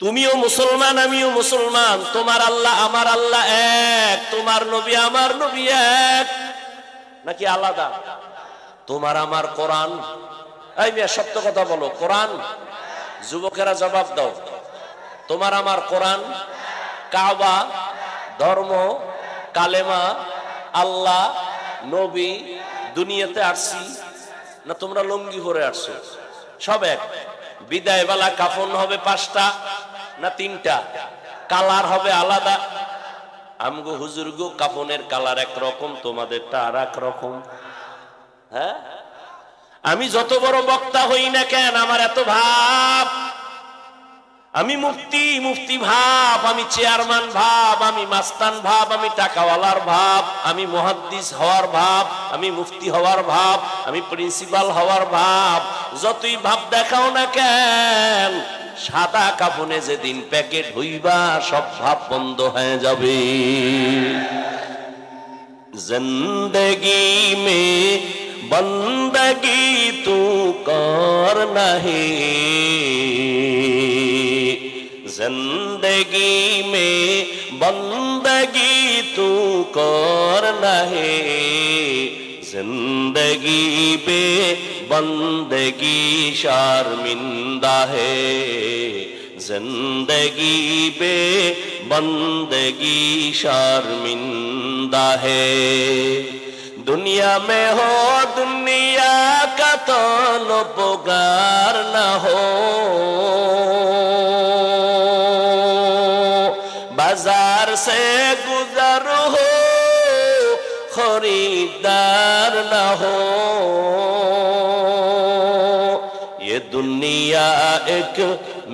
তুমিও মুসলমান আমিও মুসলমান, তোমার আল্লাহ আমার আল্লাহ এক, তোমার নবী আমার নবী এক, নাকি আলাদা? তোমার আমার কোরআন, এই মেয়ে সত্য কথা বলো, কোরআন? যুবকেরা জবাব দাও, তোমার আমার কোরআন, কাবা, ধর্ম, কালেমা, আল্লাহ, নবী, দুনিয়াতে আসছি না তোমরা লুঙ্গি পরে আসছো? সব এক। বিদায় বেলা কাফন হবে 5টা না 3টা, কালার হবে আলাদা। আমগো হুজুরগো কাফনের কালার একরকম, তোমাদেরটা আর এক রকম। হ্যাঁ, আমি যত বড় বক্তা হই না কেন, আমার এত ভাব, আমি মুফতি মুফতি ভাব, আমি চেয়ারম্যান ভাব, আমি মাস্তান ভাব, আমি টাকাওয়ালার ভাব, আমি মুহাদ্দিস হওয়ার ভাব, আমি মুফতি হওয়ার ভাব, আমি প্রিন্সিপাল হওয়ার ভাব। যতই ভাব দেখাও না কেন, সাদা কাফনে যেদিন প্যাকেট হইবা সব ভাব বন্ধ হয়ে যাবে। জিন্দেগি মে বন্দগি তু করনা হে, जिंदगी में बंदगी तू करना है, जिंदगी बे बंदगी शर्मिंदा है, जिंदगी बे बंदगी शर्मिंदा है। दुनिया में हो दुनिया का तलबगार न हो, बाजार से गुजर हो खरीदार न हो। ये दुनिया एक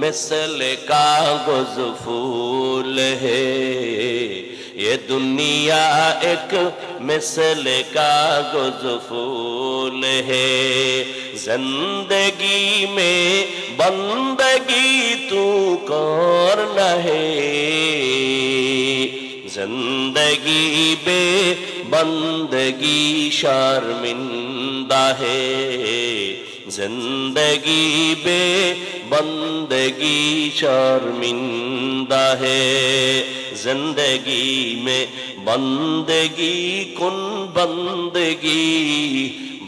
मिसल कागज फूल है, ये दुनिया एक मिसल कागज फूल है, जिंदगी में बंदगी तू करना है, जिंदगी बे बंदगी शर्मिंदा है, जिंदगी बे बंदगी शर्मिंदा है। जिंदगी में बंदगी कुन बंदगी,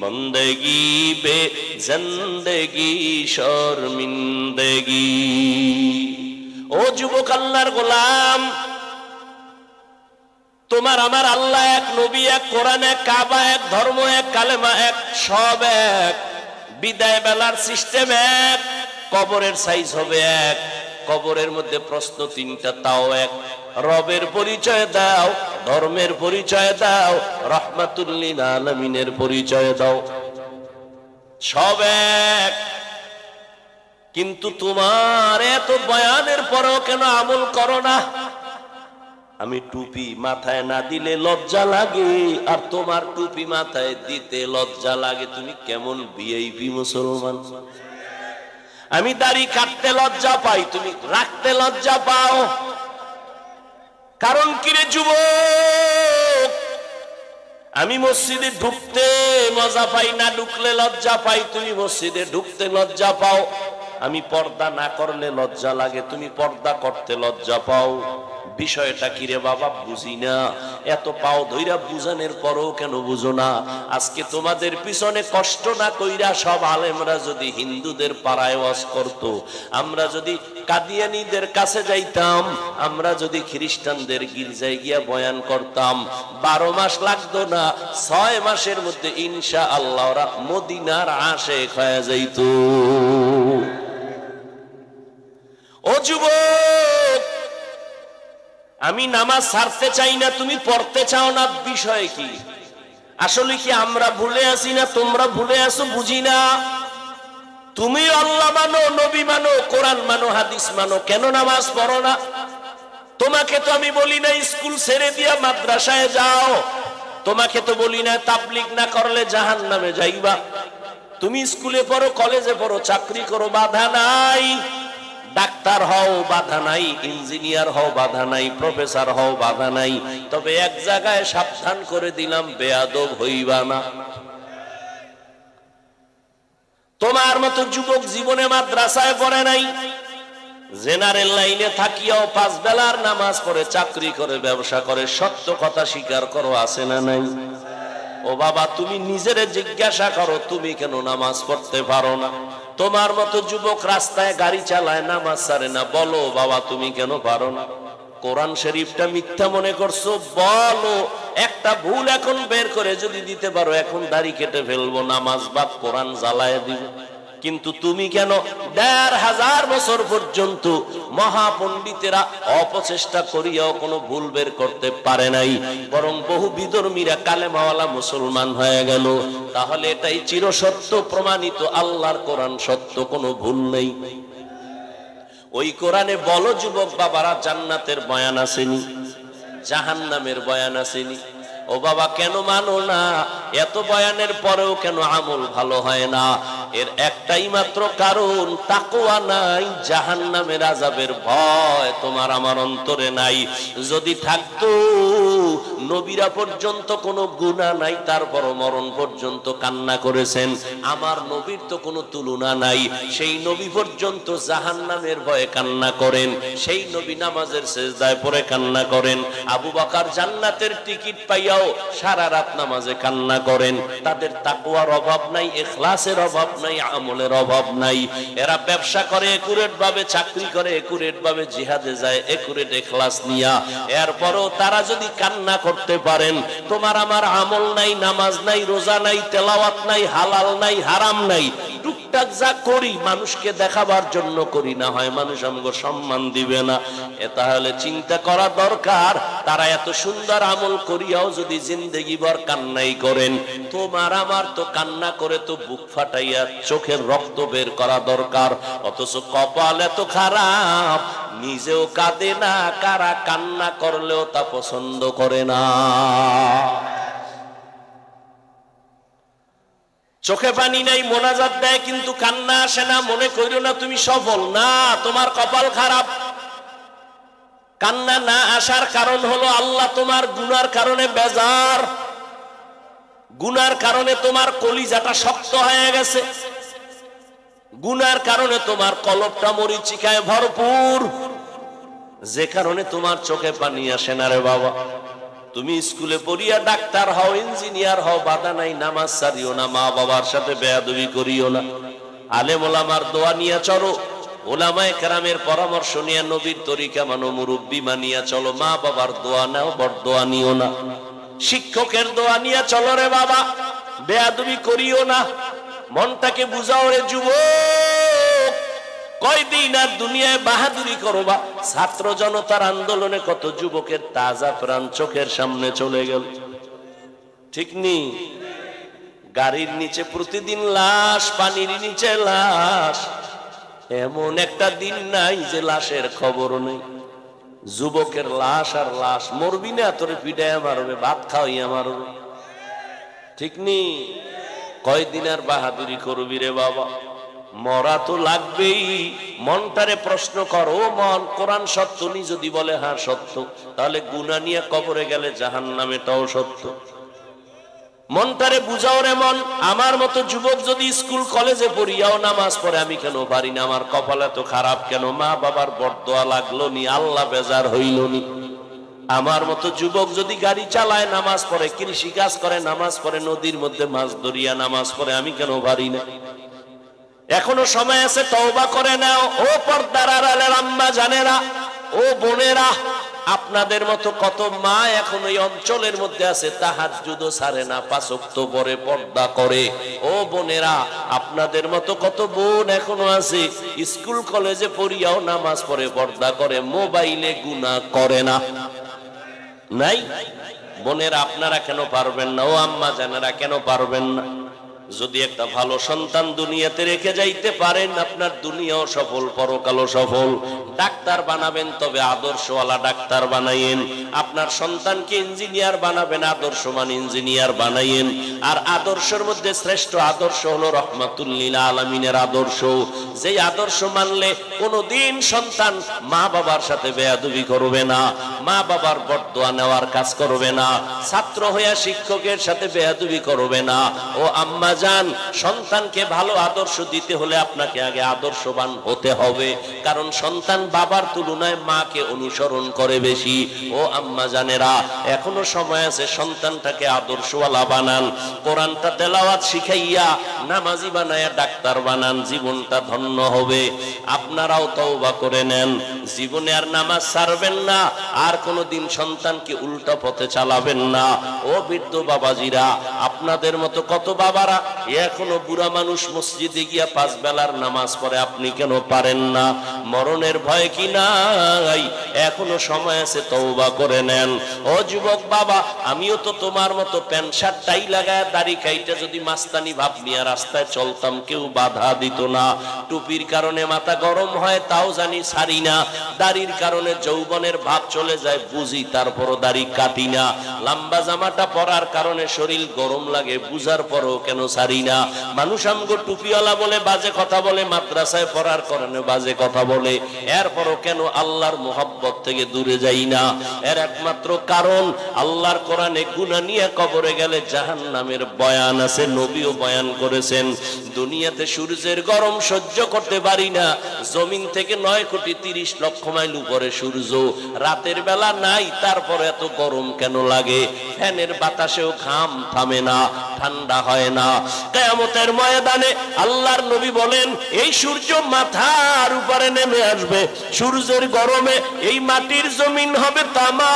बंदगी बे जिंदगी शर्मिंदगी। ও যুবক আল্লাহর গোলাম, তোমার আমার আল্লাহ এক, নবী এক, কোরআন এক, কাবা এক, ধর্ম এক, কালেমা এক, সব এক। বিদায় বেলার সিস্টেম এক, কবরের সাইজ হবে এক, কবরের মধ্যে প্রশ্ন 3টা তাও এক। রবের পরিচয় দাও, ধর্মের পরিচয় দাও, রাহমাতুল লিল আলামিনের পরিচয় দাও, সব এক। কিন্তু তোমার এত বয়ানের পরেও কেন আমল করো না? আমি টুপি মাথায় না দিলে লজ্জা লাগে, আর তোমার টুপি মাথায় দিতে লজ্জা লাগে। তুমি কেমন ভিআইপি মুসলমান? আমি দাড়ি কাটতে লজ্জা পাই, তুমি রাখতে লজ্জা পাও। কারণ কি রে যুবক? আমি মসজিদে ঢুকতে মজা পাই না, ঢুকলে লজ্জা পাই, তুমি মসজিদে ঢুকতে লজ্জা পাও। আমি পর্দা না করলে লজ্জা লাগে, তুমি পর্দা করতে লজ্জা পাও। বিষয়টা কি রে বাবা? বুঝি না। এত পাও ধইরা বুঝানোর পরও কেন বুঝো না? আজকে তোমাদের পিছনে কষ্ট না কইরা সব আলেমরা যদি হিন্দুদের পাড়ায় ওয়াজ করত, আমরা যদি কাদিয়ানীদের কাছে যাইতাম, আমরা যদি খ্রিস্টানদের গির্জায় গিয়া বয়ান করতাম, 12 মাস লাগতো না, 6 মাসের মধ্যে ইনশাআল্লাহ ওরা মদিনার আশেক হয়ে যাইত। ও যুবক, আমি নামাজ ছাড়তে চাই না, তুমি পড়তে চাও না, বিষয় কি? আসলে কি আমরা ভুলে আছি না তোমরা ভুলে আছো? বুঝি না। তুমি আল্লাহ মানো, নবী মানো, কোরআন মানো, হাদিস মানো, কেন নামাজ পড়ো না? তোমাকে তো আমি বলি না স্কুল ছেড়ে দিয়া মাদ্রাসায় যাও, তোমাকে তো বলি না তাবলীগ না করলে জাহান্নামে যাইবা। তুমি স্কুলে পড়ো, কলেজে পড়ো, চাকরি করো, বাধা নাই। ডাক্তার হও, বাধা নাই। ইঞ্জিনিয়ার হও, বাধা নাই। প্রফেসর হও, বাধা নাই। তবে এক জায়গায় সাবধান করে দিলাম, বেয়াদব হইবা না। তোমার মতো যুবক জীবনে মাদ্রাসায় পড়ে নাই, জেনারেল লাইনে থাকিয়াও 5 বেলার নামাজ পড়ে, চাকরি করে, ব্যবসা করে, সত্য কথা স্বীকার করো, আছে না নাই? ও বাবা, তুমি নিজেরে জিজ্ঞাসা করো, তুমি কেন নামাজ পড়তে পারো না? তোমার মতো যুবক রাস্তায় গাড়ি চালায়, নামাজ ছাড়ে না, বলো বাবা তুমি কেন পারো না? কোরআন শরীফটা মিথ্যা মনে করছো, বলো। একটা ভুল এখন বের করে যদি দিতে পারো, এখন দাড়ি কেটে ফেলবো, নামাজ বাদ, কোরআন জ্বালায় দিব। কিন্তু তুমি কেন 1500 বছর পর্যন্ত মহাপণ্ডিতেরা অপচেষ্টা করিয়াও কোনো ভুল বের করতে পারে নাই, বরং বহু বিধর্মীরা কালেমাওয়ালা মুসলমান হয়ে গেল? তাহলে এটাই চিরসত্য প্রমাণিত, আল্লাহর কোরআন সত্য, কোনো ভুল নেই। ওই কোরআনে বলো যুবক বাবারা, জান্নাতের বয়ান আসেনি, জাহান্নামের বয়ান আসেনি। ও বাবা, কেন মানো না? এত বয়ানের পরেও কেন আমল ভালো হয় না? এর একটাই মাত্র কারণ, তাকওয়া নাই, জাহান্নামের আযাবের ভয় তোমার আমার অন্তরে নাই। যদি থাকতো, নবীরা পর্যন্ত কোনো গুনাহ নাই, তারপরও মরণ পর্যন্ত কান্না করেছেন। আমার নবীর তো কোনো তুলনা নাই, সেই নবী পর্যন্ত জাহান্নামের ভয়ে কান্না করেন, সেই নবী নামাজের সিজদায় পড়ে কান্না করেন। আবু বকর জান্নাতের টিকিট পাইয়াও সারা রাত নামাজে কান্না করেন। তাদের তাকওয়ার অভাব নাই, ইখলাসের অভাব নাই, আমলের অভাব নাই। এরা ব্যবসা করে একুরেট ভাবে, চাকরি করে একুরেট ভাবে, জিহাদে যায় একুরেট ইখলাস নিয়া। এরপরও তারা যদি কান্না করতে পারেন, তোমার আমার আমল নাই, নামাজ নাই, রোজা নাই, তেলাওয়াত নাই, হালাল নাই, হারাম নাই, টুকটাক যা করি মানুষকে দেখাবার জন্য করি, না হয় মানুষ আমাকে সম্মান দিবে না। তাহলে চিন্তা করা দরকার, তারা এত সুন্দর আমল করিয়াও যদি জিন্দেগি ভর কান্নাই করেন, তোমার আমার তো কান্না করে তো বুক ফাটাইয়া চোখের রক্ত বের করা দরকার। অথচ কপাল এত খারাপ, নিজেও কাঁদে না, কারা কান্না করলেও তা পছন্দ করে না। চোখে পানি নাই, মোনাজাত দেয়, কিন্তু কান্না আসে না। মনে করিও না তুমি সফল, না, তোমার কপাল খারাপ। কান্না না আসার কারণ হলো আল্লাহ তোমার গুনার কারণে বেজার, গুনার কারণে তোমার কলিজাটা শক্ত হয়ে গেছে, গুনার কারণে তোমার কলবটা মরিচিকায় ভরপুর, যে কারণে তোমার চোখে পানি আসে না রে বাবা। তুমি স্কুলে পড়িয়া ডাক্তার হও, ইঞ্জিনিয়ার হও, বাধা নাই, নামাজ ছাড়িও না, মা বাবার সাথে বেয়াদবি করিও না, আলেম ওলামার দোয়া নিয়ে চলো, ওলামায়ে কেরামের পরামর্শ নিয়ে নবীর তরিকা মানো, মুরব্বি মানিয়া চলো, মা বাবার দোয়া নাও, বরদোয়া নিও না, শিক্ষকের দোয়া নিয়ে চলো রে বাবা, বেয়াদবি করিও না। মনটাকে বুঝাও রে যুবক, কয়দিন আর দুনিয়ায় বাহাদুরি করবা? ছাত্র জনতার আন্দোলনে কত যুবকের তাজা প্রাণ চোখের সামনে চলে গেল, ঠিক নেই? গাড়ির নিচে প্রতিদিন লাশ, পানির নিচে লাশ, এমন একটা দিন নাই যে লাশের খবর নেই। যুবকের লাশ আর লাশ, মরবি না তোরে পিডায় মারবে, ভাত খাওয়াইয়া মারবে, ঠিক নেই? কয়দিন আর বাহাদুরি করবি রে বাবা? মরা তো লাগবেই। মনটারে প্রশ্ন করো, মন কোরআন সত্য নি যদি বলে হ্যাঁ সত্য, তাহলে গুনাহ নিয়ে কবরে গেলে জাহান্নামেটাও সত্য। মনটারে বুঝাও রে মন, আমার মতো যুবক যদি স্কুল কলেজে পড়িয়াও নামাজ পড়ে, আমি কেন পারি না? আমার কপাল এত খারাপ কেন? মা বাবার বরদোয়া লাগলো নি, আল্লাহ বেজার হইল নি? আমার মতো যুবক যদি গাড়ি চালায়, নামাজ পড়ে, কৃষি কাজ করে, নামাজ পড়ে, নদীর মধ্যে মাছ ধরিয়া নামাজ পড়ে, আমি কেন পারি না? এখনো সময় আছে, তওবা করে নাও। ও পর্দার আড়ালের আম্মা জানেরা, ও বোনেরা, আপনাদের মতো কত মা এখন এই অঞ্চলের মধ্যে আছে, তাহাজ্জুদও ছাড়ে না, 5 ওয়াক্ত পরে পর্দা করে। ও বোনেরা, আপনাদের মতো কত বোন এখনো আছে, স্কুল কলেজে পড়িয়াও নামাজ পড়ে, পর্দা করে, মোবাইলে গুনাহ করে না, নাই? বোনেরা আপনারা কেন পারবেন না? ও আম্মা জানেরা কেন পারবেন না? যদি একটা ভালো সন্তান দুনিয়াতে রেখে যাইতে পারেন, আপনার দুনিয়াও সফল, পরকালও সফল। ডাক্তার বানাবেন, তবে আদর্শওয়ালা ডাক্তার বানাইয়েন। আপনার সন্তানকে ইঞ্জিনিয়ার বানাবেন, আদর্শমান ইঞ্জিনিয়ার বানাইয়েন। আর আদর্শের মধ্যে শ্রেষ্ঠ আদর্শ হলো রহমাতুল লিল আলামিনের আদর্শ। যেই আদর্শ মানলে কোনোদিন সন্তান মা বাবার সাথে বেয়াদবি করবে না, মা বাবার বরদোয়া নেওয়ার কাজ করবে না, ছাত্র হইয়া শিক্ষকের সাথে বেয়াদবি করবে না। ও আম্মা আম্মাজান, সন্তানকে ভালো আদর্শ দিতে হলে আপনাকে আগে আদর্শবান হতে হবে, কারণ সন্তান বাবার তুলনায় মাকে অনুসরণ করে বেশি। ও আম্মাজানেরা, এখনো সময় আছে, সন্তানটাকে আদর্শওয়ালা বানান, কোরআনটা তেলাওয়াত শিখাইয়া নামাজি বানায়া ডাক্তার বানান, জীবনটা ধন্য হবে। আপনারাও তওবা করে নেন, জীবনে আর নামাজ ছাড়বেন না, আর কোনোদিন সন্তানকে উল্টা পথে চালাবেন না। ও বৃদ্ধ বাবাজিরা, আপনাদের মতো কত বাবারা এখনো বুড়া মানুষ মসজিদে গিয়া 5 বেলার নামাজ পড়ে, আপনি কেন পারেন না? মরণের ভয় কি নাই? এখনো সময় আছে, তওবা করে নেন। ও যুবক বাবা, আমিও তো তোমার মতো প্যান্ট শার্ট টাই লাগায় দাড়ি কাইটা যদি মাস্তানি ভাব নিয়ে রাস্তায় চলতাম, কেউ বাধা দিত না। টুপির কারণে মাথা গরম হয়, তাও জানি ছাড়ি না। দাড়ির কারণে যৌবনের ভাব চলে যায়, বুঝি, তারপরও দাড়ি কাটি না। লম্বা জামাটা পরার কারণে শরীর গরম লাগে, বুঝার পরও কেন ছাড়ি না। মানুষ আমগো টুপিওয়ালা বলে বাজে কথা বলে, মাদ্রাসায় পড়ার কারণে বাজে কথা বলে, এরপরও কেন আল্লাহর মোহাব্বত থেকে দূরে যাই না? এর একমাত্র কারণ, আল্লাহর কোরআনে গুনাহ নিয়ে কবরে গেলে জাহান্নামের বয়ান আছে, নবীও বয়ান করেছেন। দুনিয়াতে সূর্যের গরম সহ্য করতে পারি না, জমিন থেকে 9,30,00,000 মাইল উপরে সূর্য, রাতের বেলা নাই, তারপর এত গরম কেন লাগে? ফ্যানের বাতাসেও ঘাম থামে না, ঠান্ডা হয় না। কিয়ামতের ময়দানে আল্লাহর নবী বলেন, এই সূর্য মাথার উপরে নেমে আসবে, সূর্যের গরমে এই মাটির জমিন হবে তামা,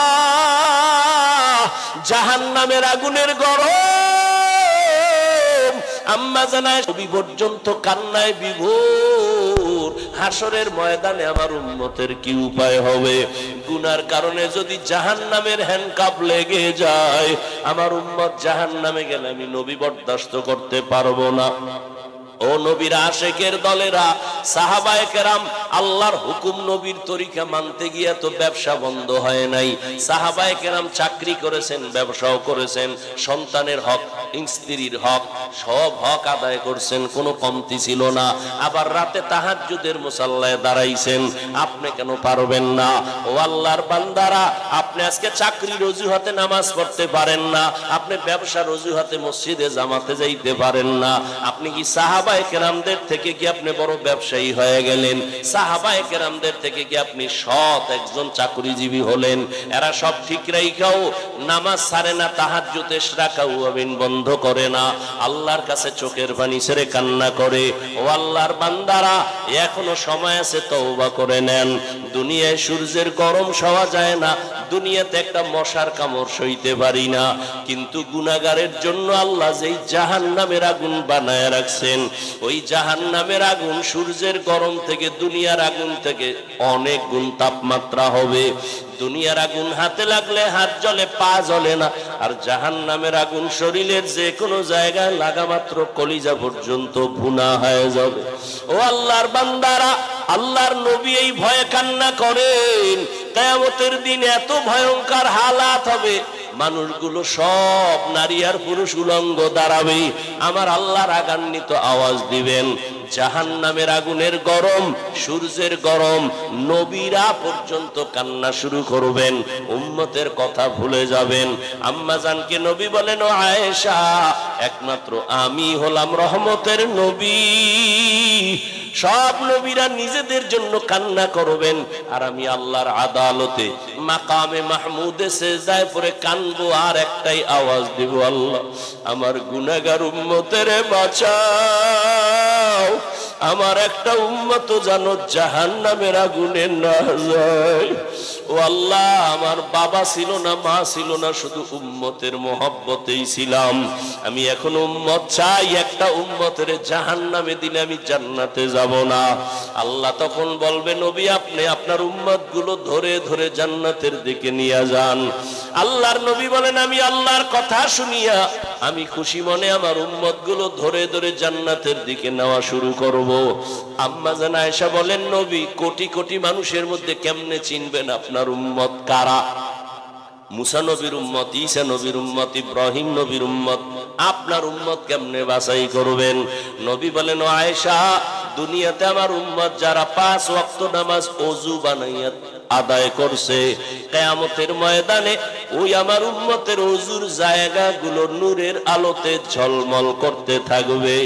জাহান্নামের আগুনের গরম। আম্মা জানায় নবী পর্যন্ত কান্নায় বিভোর। হাসরের ময়দানে আমার উম্মতের কি উপায় হবে? গুনার কারণে যদি জাহান্নামের হ্যান্ডকাপ লেগে যায়, আমার উম্মত জাহান্নামে গেলে আমি নবী বরদাস্ত করতে পারবো না। ও নবীর আশেকের দলেরা, সাহাবায়ে কেরাম আল্লাহর হুকুম নবীর তরিকা মানতে গিয়ে তো ব্যবসা বন্ধ হয় নাই। সাহাবায়ে কেরাম চাকরি করেছেন, ব্যবসাও করেছেন, সন্তানের হক, স্ত্রীর হক, সব হক আদায় করছেন, কোনো কমতি ছিল না। আবার রাতে তাহাজ্জুদের মুসাল্লায় দাঁড়াইছেন, আপনি কেন পারবেন না? ও আল্লাহর বান্দারা, আপনি আজকে চাকরির অজুহাতে নামাজ পড়তে পারেন না, আপনি ব্যবসার অজুহাতে মসজিদে জামাতে যাইতে পারেন না। আপনি কি সাহাবায়ে কেরামদের থেকে কি আপনি বড় ব্যবসায়ী হয়ে গেলেন? সাহাবায়ে কেরামদের থেকে কি আপনি সৎ একজন চাকরিজীবী হলেন? এরা সব ঠিক রাইখাও নামাজ ছাড়ে না, তাহাজ্জুদ ইশরাকাও বন্ধ করে না, আল্লাহর কাছে চোখের পানি ছেড়ে কান্না করে। ও আল্লাহর বান্দারা, এখনো সময় আছে, তওবা করে নেন। দুনিয়ায় সূর্যের গরম সওয়া যায় না, দুনিয়াতে একটা মশার কামড় সইতে পারি না, কিন্তু গুনাহগারের জন্য আল্লাহ যেই জাহান্নামের আগুন বানায় রাখছেন, ওই জাহান্নামের আগুন সূর্যের গরম থেকে, দুনিয়ার আগুন থেকে অনেক গুণ তাপমাত্রা হবে। দুনিয়ার আগুন হাতে লাগলে হাত জ্বলে, পা জ্বলে না, আর জাহান্নামের আগুন শরীরের যে কোনো জায়গায় লাগা মাত্র কলিজা পর্যন্ত ভুনা হয়ে যাবে। ও আল্লাহর বান্দারা, আল্লাহর নবী এই ভয়ে কান্না করেন, কিয়ামতের দিন এত ভয়ঙ্কর হালাত হবে, মানুষগুলো সব নারী আর পুরুষ উলঙ্গ দাঁড়াবে, আমার আল্লাহর রাগান্বিত আওয়াজ দিবেন। জাহান্নামের আগুনের গরম, সূর্যের গরম, নবীরা পর্যন্ত কান্না শুরু করবেন, উম্মতের কথা ভুলে যাবেন। আম্মা জানকে নবী বলেন, ও আয়েশা, একমাত্র আমি হলাম রহমতের নবী, সব নবীরা নিজেদের জন্য কান্না করবেন, আর আমি আল্লাহর আদালতে মাকামে মাহমুদে সেজদায় পড়ে কানবো, আর একটাই আওয়াজ দিব, আল্লাহ আমার গুনাহগার উম্মতের বাঁচাও, আমার একটা উম্মত যেন জাহান্নামের আগুনে না যায়। ও আল্লাহ, আমার বাবা ছিল না, মা ছিল না, শুধু উম্মতের মহব্বতেই ছিলাম, আমি এখন উম্মত চাই, একটা উম্মতের জাহান্নামে দিলে আমি জান্নাতে যাব না। আল্লাহ তখন বলবে, নবী আপনি আপনার উম্মত গুলো ধরে ধরে জান্নাতের দিকে নিয়ে যান। আল্লাহর নবী বলেন, আমি আল্লাহর কথা শুনিয়া আমি খুশি মনে আমার উম্মত গুলো ধরে ধরে জান্নাতের দিকে নেওয়া শুরু করব। আম্মা জান আয়েশা বলেন, নবী কোটি কোটি মানুষের মধ্যে কেমনে চিনবেন আপনার উম্মত কারা? মুসা নবীর উম্মত, ঈসা নবীর উম্মত, ইব্রাহিম নবীর উম্মত, আপনার উম্মত কেমনে বাছাই করবেন? নবী বলেন, ও আয়েশা, দুনিয়াতে আমার উম্মত যারা 5 ওয়াক্ত নামাজ অজু বানাইয়া আদায় করছে। কিয়ামতের ময়দানে ওই আমার উম্মতের ওযুর জায়গাগুলো নূরের আলোতে ঝলমল করতে থাকবে।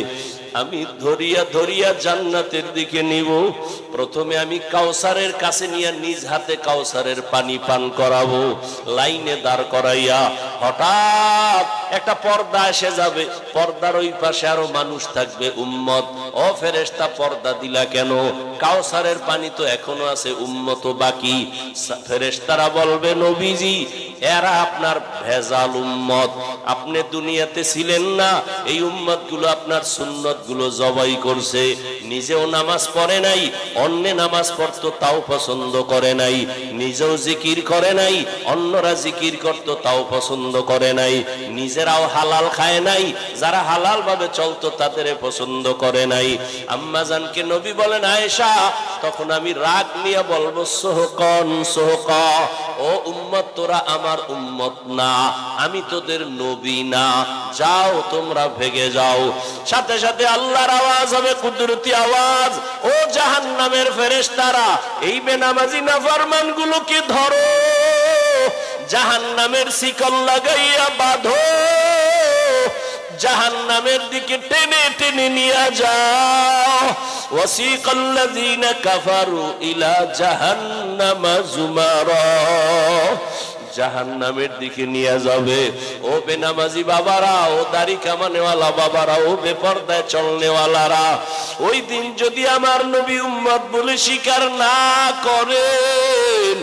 আমি ধরিয়া ধরিয়া জান্নাতের দিকে নিব। প্রথমে আমি কাউসারের কাছে নিয়ে নিজ হাতে কাউসারের পানি পান করাবো। লাইনে দাঁড় করাইয়া হঠাৎ একটা পর্দা এসে যাবে, পর্দার ওই পাশে আরো মানুষ থাকবে, উম্মত। ও ফেরেশতা, পর্দা দিলা কেন? কাউসারের পানি তো এখনো আছে, উম্মত বাকি। ফেরেশতারা বলবে, নবীজি এরা আপনার ভেজাল উম্মত, আপনি দুনিয়াতে ছিলেন না, এই উম্মত গুলো আপনার সুন্নত গুলো জবাই করছে, নিজেও নামাজ পড়ে নাই, অন্য নামাজ পড়তো তাও পছন্দ করে নাই, নিজেও জিকির করে নাই, অন্যরা জিকির করতো তাও পছন্দ করে নাই, নিজেরাও হালাল খায় নাই, যারা হালাল ভাবে চলতো তাদের পছন্দ করে নাই। আম্মা জানকে নবী বলেন, আয়েশা, তখন আমি রাগ নিয়ে বলবো, সোহকন সোহক, ও উম্মত তোরা আমার উম্মত না, আমি তোদের নবী না, যাও তোমরা ভেগে যাও। সাথে সাথে আল্লাহর আওয়াজ হবে, কুদরতি আওয়াজ, ও জাহান্নামের ফেরেশতারা, এই বেনামাজি নাফরমান গুলোকে ধরো, জাহান্নামের শিকল লাগাইয়া বাঁধো, জাহান্নামের দিকে টেনে টেনে নিয়ে যাও। ওয়াসিকাল্লাযীনা কাফারু ইলা জাহান্নামা যুমারা, জাহান্নামের দিকে নিয়ে যাবে। ও বেনামাজি বাবারা, ও দাড়ি কামানেওয়ালা বাবারা, ও বেপরদায় চলনেওয়ালারা, ওই দিন যদি আমার নবী উম্মত বলে স্বীকার না করেন,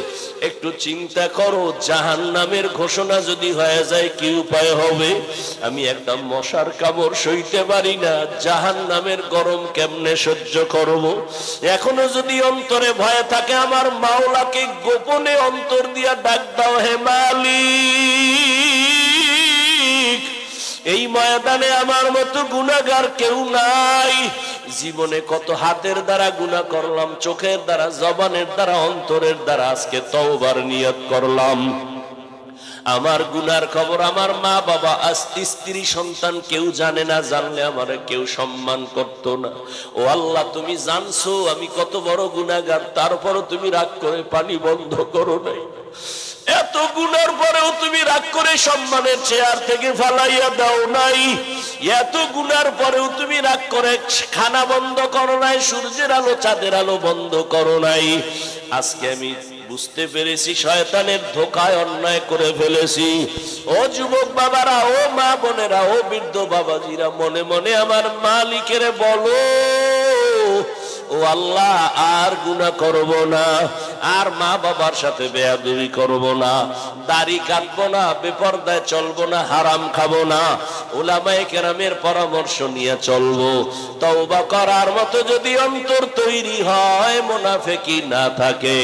একটু চিন্তা করো, জাহান্নামের ঘোষণা যদি হয়ে যায় কি উপায় হবে? আমি একটা মশার কামড় সইতে পারি না, জাহান্নামের গরম কেমনে সহ্য করব? এখনো যদি অন্তরে ভয় থাকে, আমার মাওলাকে গোপনে অন্তর দিয়া ডাক দাও, হে মালিক, এই ময়দানে আমার মতো গুনাহগার কেউ নাই। জীবনে কত হাতের দ্বারা গুনাহ করলাম, চোখের দ্বারা, জবানের দ্বারা, অন্তরের দ্বারা, আজকে তওবার নিয়ত করলাম। আমার গুনার খবর আমার মা বাবা, স্ত্রী সন্তান কেউ জানে না, জানলে আমারে কেউ সম্মান করত না। ও আল্লাহ, তুমি জানছো আমি কত বড় গুনাহগার, তারপরও তুমি রাগ করে পানি বন্ধ করো নাই। এত গুনার পরেও তুমি রাগ করে সম্মানের চেয়ার থেকে ফালাইয়া দাও নাই। এত গুনার পরেও তুমি রাগ করে খানা বন্ধ করো নাই, সূর্যের আলো চাঁদের আলো বন্ধ করো নাই। আজকে আমি বুঝতে পেরেছি শয়তানের ধোকায় অন্যায় করে ফেলেছি। ও যুবক বাবারা, ও মা বোনেরা, ও বৃদ্ধ বাবাজিরা, মনে মনে আমার মালিকের বলো, ও আল্লাহ, আর গুনাহ করব না, আর মা বাবার সাথে বেয়াদবি করব না, দাড়ি কাটবো না, বেপরদায় চলবো না, হারাম খাবো না, উলামায়ে কেরামের পরামর্শ নিয়ে চলবো। তওবা করার মতো যদি অন্তর তৈরি হয়, মুনাফিকি না থাকে,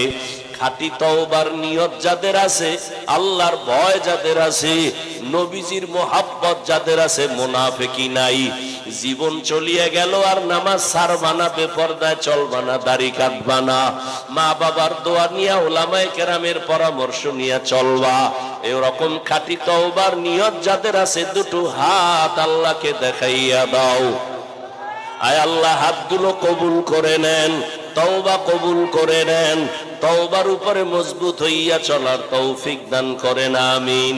খাঁটি তওবার নিয়ত যাদের আছে, আল্লাহর ভয় যাদের আছে, নবীজির মোহাব্বত যাদের আছে, মুনাফিকি নাই। জীবন চলিয়ে গেল আর নামাজ ছাড়বা না, বেপরদায় চলবা না, দাড়ি কাটবা না, মা বাবার দোয়া নিয়ে, উলামায়ে কেরামের পরামর্শ নিয়ে চলবা। এরকম খাঁটি তওবার নিয়ত যাদের আছে, দুটো হাত আল্লাহকে দেখাইয়া দাও। আয় আল্লাহ, হাতগুলো কবুল করে নেন, তওবা কবুল করে নেন, তওবার উপরে মজবুত হইয়া চলার তৌফিক দান করেন, আমিন।